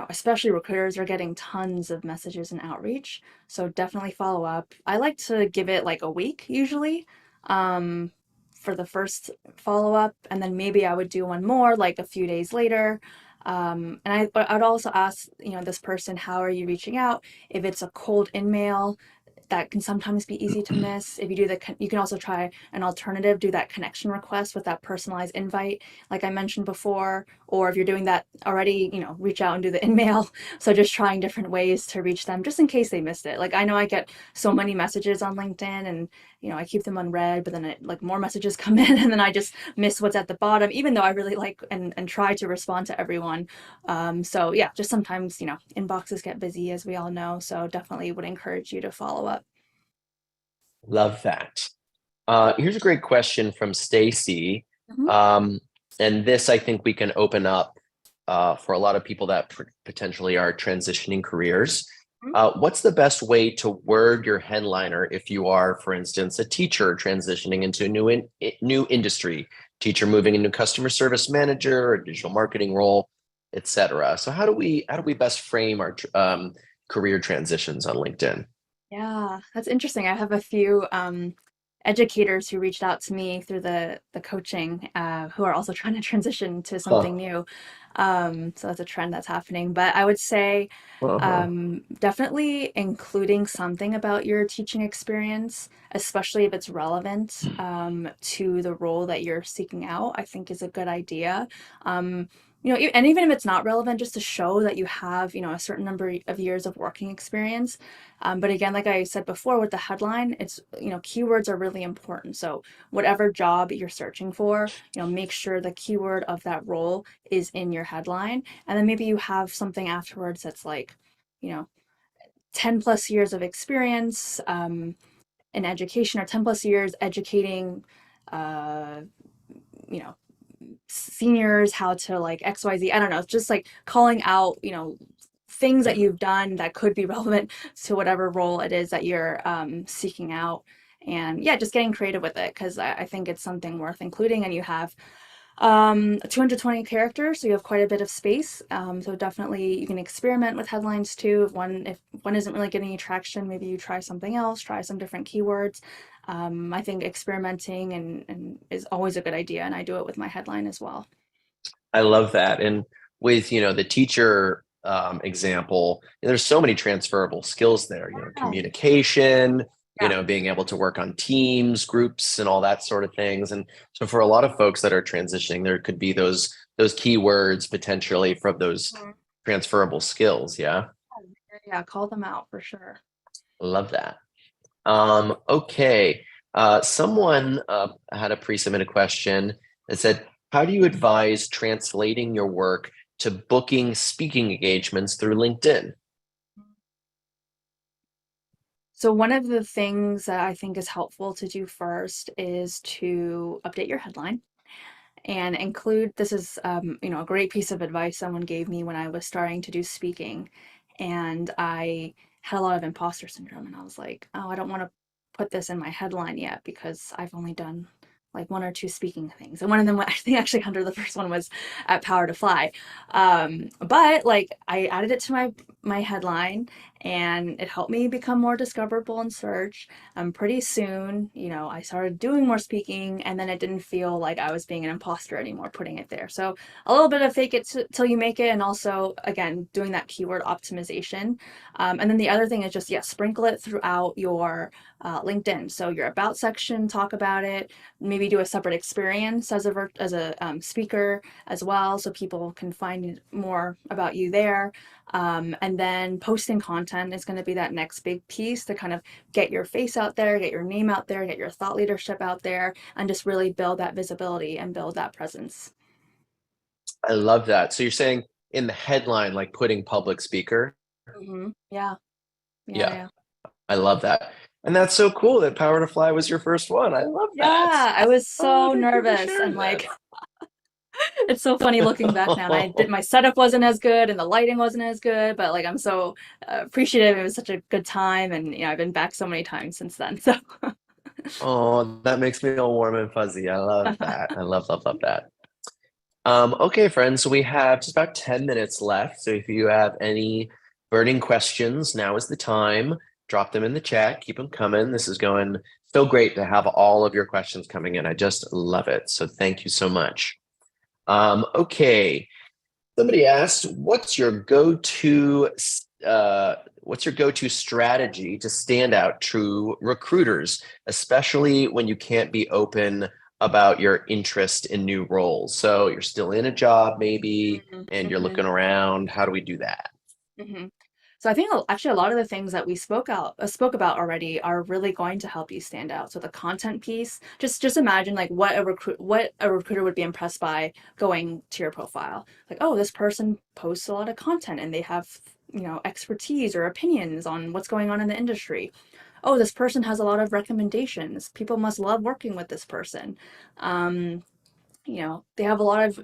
S2: Especially recruiters are getting tons of messages and outreach, so definitely follow up. I like to give it like a week usually, um, for the first follow up, and then maybe I would do one more like a few days later. I'd also ask, this person, how are you reaching out? If it's a cold in mail, that can sometimes be easy to miss. If you do you can also try an alternative, do that connection request with that personalized invite, like I mentioned before. Or if you're doing that already, reach out and do the in-mail. So just trying different ways to reach them just in case they missed it. Like I know I get so many messages on LinkedIn and, I keep them unread, but then like more messages come in and then I just miss what's at the bottom, even though I really like and try to respond to everyone. So yeah, just sometimes, inboxes get busy as we all know. So definitely would encourage you to follow up.
S1: Love that. Here's a great question from Stacy.
S2: Mhm.
S1: Um, and this, I think we can open up for a lot of people that potentially are transitioning careers. What's the best way to word your headliner if you are, for instance, a teacher transitioning into a new industry, teacher moving into customer service manager or digital marketing role, etc. So how do we best frame our career transitions on LinkedIn?
S2: Yeah, that's interesting. I have a few educators who reached out to me through the coaching, who are also trying to transition to something
S1: Huh.
S2: new. So that's a trend that's happening. But I would say
S1: Uh-huh.
S2: definitely including something about your teaching experience, especially if it's relevant to the role that you're seeking out, I think is a good idea. And even if it's not relevant, just to show that you have, a certain number of years of working experience. But again, like I said before with the headline, it's, keywords are really important. So whatever job you're searching for, make sure the keyword of that role is in your headline. And then maybe you have something afterwards that's like, you know, 10 plus years of experience in education or 10 plus years educating, uh, you know, seniors how to like XYZ. I don't know. It's just like calling out, things that you've done that could be relevant to whatever role it is that you're seeking out. And yeah, just getting creative with it because I think it's something worth including. And you have 220 characters, so you have quite a bit of space. So definitely you can experiment with headlines too. If one isn't really getting any traction, maybe you try something else, try some different keywords. I think experimenting and is always a good idea, and I do it with my headline as well.
S1: I love that. And with, the teacher example, there's so many transferable skills there,
S2: Yeah.
S1: communication,
S2: Yeah.
S1: being able to work on teams, groups, and all that sort of things. And so for a lot of folks that are transitioning, there could be those keywords potentially from those
S2: Mhm.
S1: transferable skills. Yeah.
S2: Yeah, call them out for sure.
S1: Love that. Okay. Someone had a pre-submitted question that said, how do you advise translating your work to booking speaking engagements through LinkedIn?
S2: So one of the things that I think is helpful to do first is to update your headline and include this is a great piece of advice someone gave me when I was starting to do speaking, and I had a lot of imposter syndrome, and I was like, oh, I don't want to put this in my headline yet because I've only done like one or two speaking things, and one of them I think actually Hunter, the first one was at Power to Fly. But like I added it to my headline, and it helped me become more discoverable in search. Pretty soon, I started doing more speaking, and then it didn't feel like I was being an imposter anymore putting it there. So a little bit of fake it till you make it, and also again doing that keyword optimization. And then the other thing is just, yeah, sprinkle it throughout your LinkedIn. So your about section, talk about it. Maybe do a separate experience as a speaker as well, so people can find more about you there. And then posting content is going to be that next big piece to kind of get your face out there, get your name out there, get your thought leadership out there, and just really build that visibility and build that presence.
S1: I love that. So you're saying in the headline, like putting public speaker?
S2: Yeah, yeah,
S1: Yeah,
S2: yeah.
S1: I love that. And that's so cool that Power to Fly was your first one. I love that.
S2: Yeah, I was
S1: Oh,
S2: so
S1: thank you for
S2: nervous and
S1: sharing that.
S2: like it's so funny looking back now. And I did my setup wasn't as good and the lighting wasn't as good, but like I'm so appreciative. It was such a good time, and I've been back so many times since then. So
S1: Oh, that makes me all warm and fuzzy. I love that. I love, love, love that. Okay, friends, so we have just about 10 minutes left. So if you have any burning questions, now is the time. Drop them in the chat. Keep them coming. This is going so great to have all of your questions coming in. I just love it. So thank you so much. Okay. Somebody asked, what's your go-to strategy to stand out to recruiters, especially when you can't be open about your interest in new roles? So you're still in a job maybe, and you're
S2: Mhm.
S1: looking around. How do we do that?
S2: Hmm. So I think actually a lot of the things that we spoke about already are really going to help you stand out. So the content piece, just imagine like what a recruiter would be impressed by going to your profile. Like, oh, this person posts a lot of content and they have, expertise or opinions on what's going on in the industry. Oh, this person has a lot of recommendations. People must love working with this person. Um, they have a lot of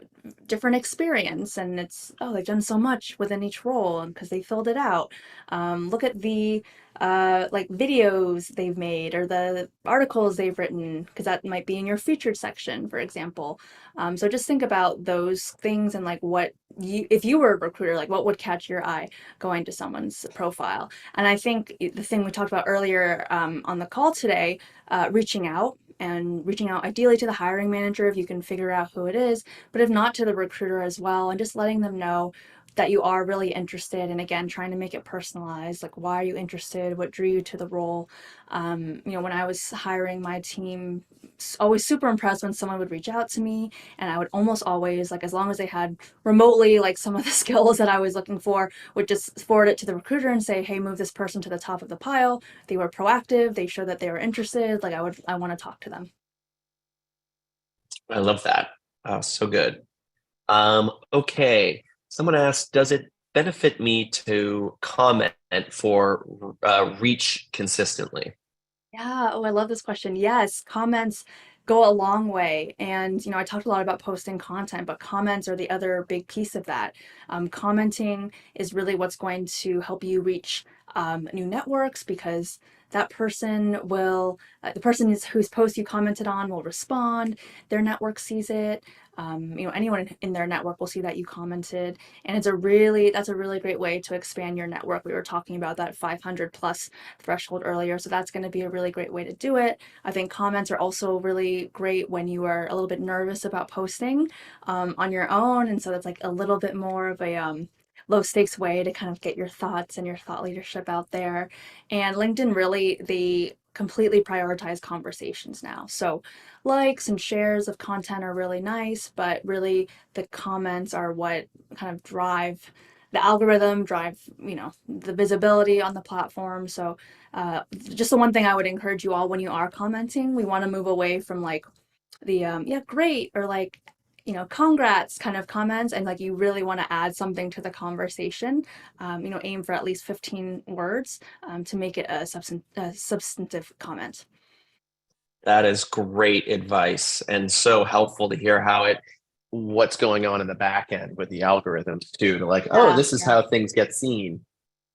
S2: different experience, and it's, oh, they've done so much within each role and because they filled it out. Look at the like videos they've made or the articles they've written, because that might be in your featured section, for example. So just think about those things and like what if you were a recruiter, like what would catch your eye going to someone's profile. And I think the thing we talked about earlier on the call today, reaching out ideally to the hiring manager if you can figure out who it is, but if not, to the recruiter as well, and just letting them know that you are really interested, and again trying to make it personalized, like why are you interested, what drew you to the role. When I was hiring my team, always super impressed when someone would reach out to me, and I would almost always, like as long as they had remotely like some of the skills that I was looking for, would just forward it to the recruiter and say, hey, move this person to the top of the pile. They were proactive, they showed that they were interested, like I want to talk to them.
S1: I love that. Oh, so good. Okay. Someone asked, does it benefit me to comment for reach consistently?
S2: Yeah. Oh, I love this question. Yes, comments go a long way. And, I talked a lot about posting content, but comments are the other big piece of that. Commenting is really what's going to help you reach new networks, because that person will, the person whose post you commented on will respond. Their network sees it. Anyone in their network will see that you commented, and that's a really great way to expand your network. We were talking about that 500 plus threshold earlier, so that's going to be a really great way to do it. I think comments are also really great when you are a little bit nervous about posting on your own, and so that's like a little bit more of a low stakes way to kind of get your thoughts and your thought leadership out there. And LinkedIn really, they completely prioritize conversations now. So likes and shares of content are really nice, but really the comments are what kind of drive the algorithm, drive, the visibility on the platform. So just the one thing I would encourage you all, when you are commenting, we want to move away from like the yeah, great, or like, congrats kind of comments, and like you really want to add something to the conversation. Aim for at least 15 words to make it a substantive comment.
S1: That is great advice and so helpful to hear what's going on in the back end with the algorithms too. To like, oh,
S2: Yeah,
S1: this is
S2: yeah.
S1: how things get seen.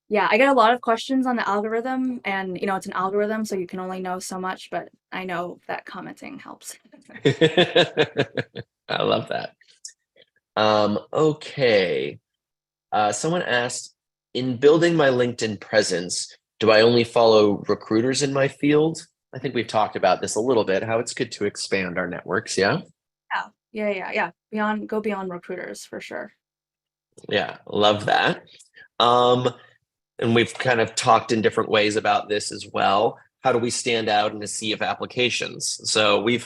S2: Yeah, I get a lot of questions on the algorithm, and it's an algorithm, so you can only know so much, but I know that commenting helps.
S1: I love that. Okay. Someone asked, in building my LinkedIn presence, do I only follow recruiters in my field? I think we've talked about this a little bit, how it's good to expand our networks. Yeah.
S2: Yeah, yeah. Go beyond recruiters for sure.
S1: Yeah. Love that. Um, and we've kind of talked in different ways about this as well. How do we stand out in a sea of applications? So we've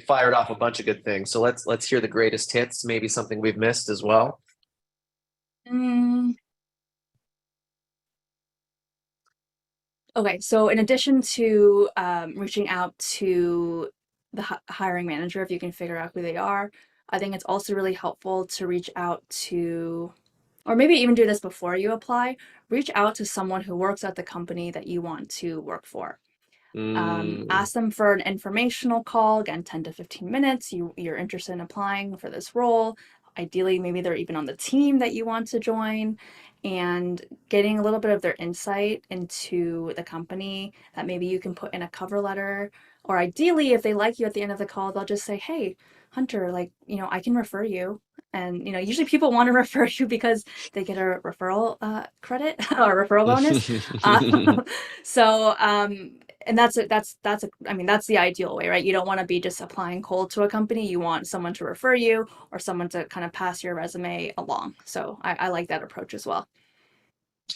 S1: fired off a bunch of good things. So let's hear the greatest hits, maybe something we've missed as well.
S2: Mm, okay, so in addition to reaching out to the hiring manager, if you can figure out who they are, I think it's also really helpful to reach out to, or maybe even do this before you apply, reach out to someone who works at the company that you want to work for.
S1: Mm,
S2: Ask them for an informational call, again, 10 to 15 minutes. You're interested in applying for this role. Ideally, maybe they're even on the team that you want to join, and getting a little bit of their insight into the company that maybe you can put in a cover letter. Or ideally, if they like you at the end of the call, they'll just say, hey, Hunter, like, I can refer you. And, usually people want to refer you because they get a referral credit or referral bonus. So, and I mean, that's the ideal way, right? You don't want to be just applying cold to a company. You want someone to refer you, or someone to kind of pass your resume along. So I like that approach as well.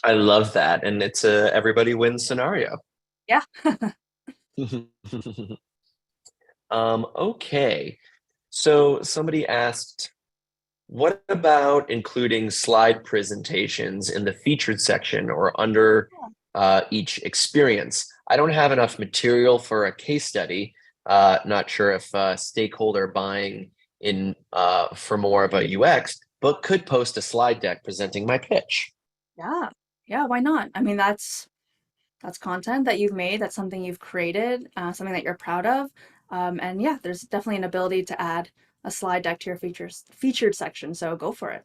S1: I love that. And it's a everybody wins scenario.
S2: Yeah.
S1: Okay. So somebody asked, what about including slide presentations in the featured section or under each experience? I don't have enough material for a case study. Not sure if stakeholder buying in for more of a UX, but could post a slide deck presenting my pitch.
S2: Yeah. Yeah, why not? I mean, that's content that you've made, that's something you've created, something that you're proud of. And yeah, there's definitely an ability to add a slide deck to your featured section. So go for it.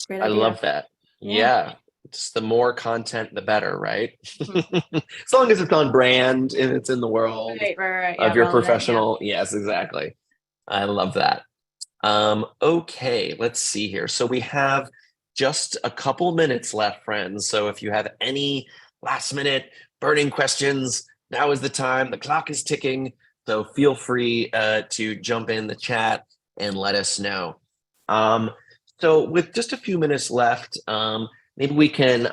S2: Great
S1: I
S2: idea.
S1: love that.
S2: Yeah.
S1: Yeah. Just the more content, the better, right?
S2: Mhm.
S1: As long as it's on brand and it's in the world
S2: Right. Yeah,
S1: of your
S2: relevant. Yeah.
S1: professional. Yes, exactly. I love that. Okay, let's see here. So we have just a couple minutes left, friends. So if you have any last minute burning questions, now is the time. The clock is ticking. So feel free to jump in the chat and let us know. Um, so with just a few minutes left, maybe we can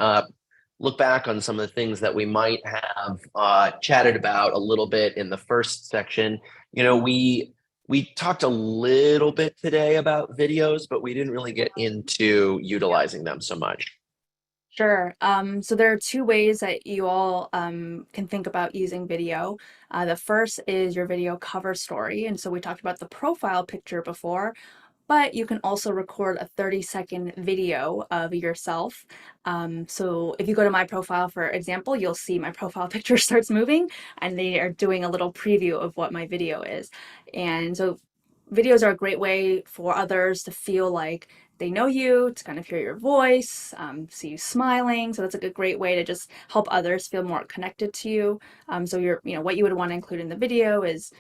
S1: look back on some of the things that we might have chatted about a little bit in the first section. We talked a little bit today about videos, but we didn't really get into utilizing them so much.
S2: Sure. So there are two ways that you all can think about using video. The first is your video cover story. And so we talked about the profile picture before, but you can also record a 30-second video of yourself. So if you go to my profile, for example, you'll see my profile picture starts moving, and they are doing a little preview of what my video is. And so videos are a great way for others to feel like they know you, to kind of hear your voice, see you smiling. So that's like a great way to just help others feel more connected to you. So what you would want to include in the video is,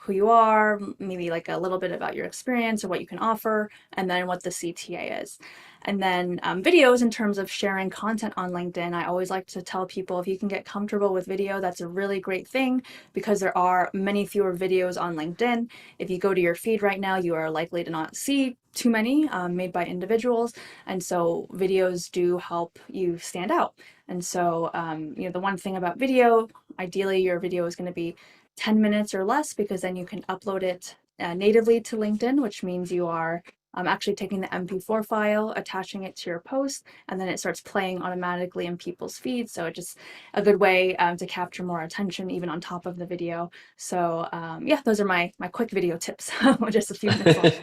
S2: who you are, maybe like a little bit about your experience or what you can offer, and then what the CTA is. And then videos, in terms of sharing content on LinkedIn, I always like to tell people if you can get comfortable with video, that's a really great thing because there are many fewer videos on LinkedIn. If you go to your feed right now, you are likely to not see too many made by individuals. And so videos do help you stand out. And so, the one thing about video, ideally your video is going to be 10 minutes or less because then you can upload it natively to LinkedIn, which means you are actually taking the MP4 file, attaching it to your post, and then it starts playing automatically in people's feeds. So it's just a good way to capture more attention even on top of the video. So yeah, those are my quick video tips. Just a few minutes left.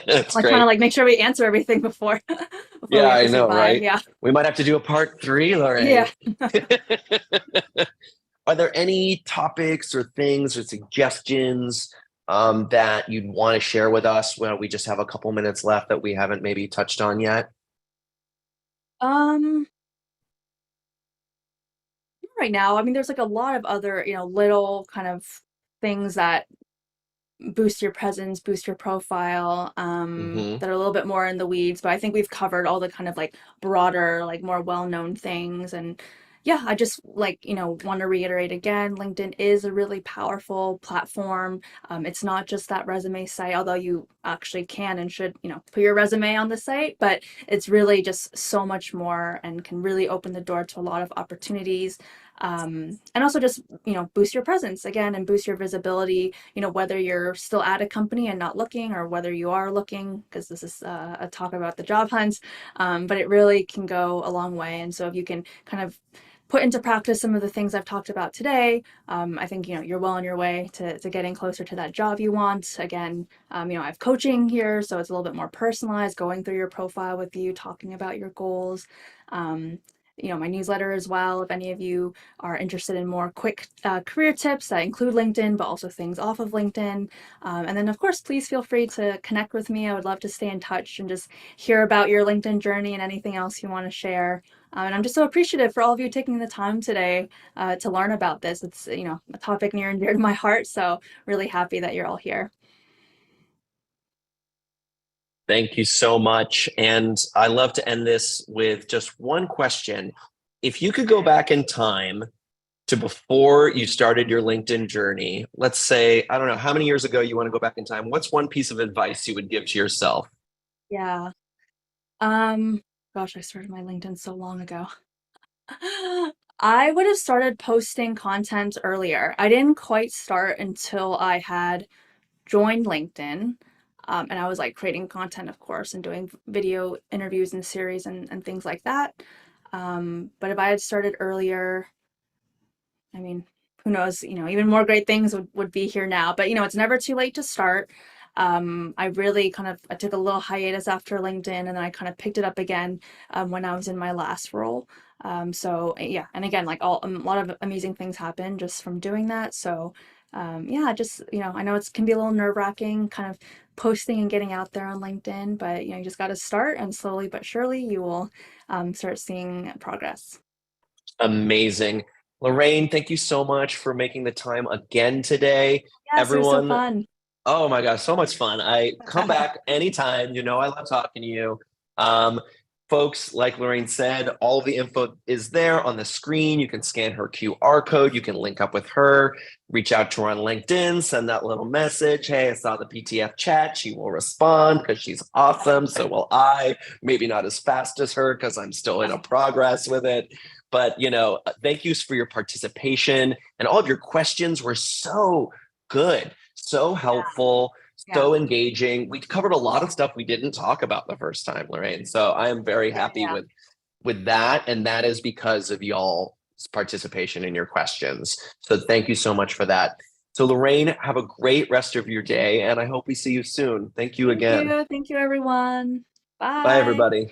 S1: That's
S2: Like trying to
S1: great.
S2: like make sure we answer everything before before we
S1: Yeah,
S2: have
S1: I
S2: to say
S1: know,
S2: bye.
S1: right?
S2: Yeah.
S1: We might have to do a part three,
S2: Yeah.
S1: Lorraine. Are there any topics or things or suggestions that you'd want to share with us when we just have a couple minutes left that we haven't maybe touched on yet?
S2: Um, right now, I mean, there's like a lot of other, little kind of things that boost your presence, boost your profile,
S1: Hmm.
S2: that are a little bit more in the weeds. But I think we've covered all the kind of like broader, like more well-known things. And yeah, I just like, want to reiterate again, LinkedIn is a really powerful platform. It's not just that resume site, although you actually can and should, put your resume on the site, but it's really just so much more and can really open the door to a lot of opportunities. And also just, boost your presence again and boost your visibility, whether you're still at a company and not looking or whether you are looking, because this is a talk about the job hunt. But it really can go a long way. And so if you can kind of put into practice some of the things I've talked about today, I think, you're well on your way to getting closer to that job you want. Again, I have coaching here, so it's a little bit more personalized, going through your profile with you, talking about your goals. Um, my newsletter as well. If any of you are interested in more quick career tips that include LinkedIn, but also things off of LinkedIn. And then, of course, please feel free to connect with me. I would love to stay in touch and just hear about your LinkedIn journey and anything else you want to share. And I'm just so appreciative for all of you taking the time today to learn about this. It's, a topic near and dear to my heart. So really happy that you're all here.
S1: Thank you so much. And I love to end this with just one question. If you could go back in time to before you started your LinkedIn journey, let's say, I don't know how many years ago you want to go back in time, what's one piece of advice you would give to yourself?
S2: Yeah. Um, Gosh, I started my LinkedIn so long ago. I would have started posting content earlier. I didn't quite start until I had joined LinkedIn. And I was like creating content, of course, and doing video interviews and series and things like that. But if I had started earlier, I mean, who knows, even more great things would be here now. But, it's never too late to start. I really I took a little hiatus after LinkedIn and then I kind of picked it up again when I was in my last role. So yeah, and again, like a lot of amazing things happen just from doing that. So yeah, just, I know it can be a little nerve-wracking kind of posting and getting out there on LinkedIn, but you just got to start and slowly but surely you will start seeing progress.
S1: Amazing. Lorraine, thank you so much for making the time again today.
S2: Yes, it was so
S1: Everyone,
S2: fun.
S1: oh my gosh, so much fun. I come back anytime. You know, I love talking to you. Um, Folks, like Lorraine said, all of the info is there on the screen. You can scan her QR code. You can link up with her, reach out to her on LinkedIn, send that little message. Hey, I saw the PTF chat. She will respond because she's awesome. So will I. Maybe not as fast as her because I'm still in a progress with it. But, thank you for your participation. And all of your questions were so good, so helpful,
S2: Yeah,
S1: so engaging. We covered a lot of stuff we didn't talk about the first time, Lorraine. So I am very
S2: yeah,
S1: happy
S2: yeah.
S1: with that, and that is because of y'all's participation in your questions. So thank you so much for that. So Lorraine, have a great rest of your day, and I hope we see you soon. Thank you
S2: Thank
S1: again.
S2: you. Thank you, everyone.
S1: Bye,
S2: Bye.
S1: everybody.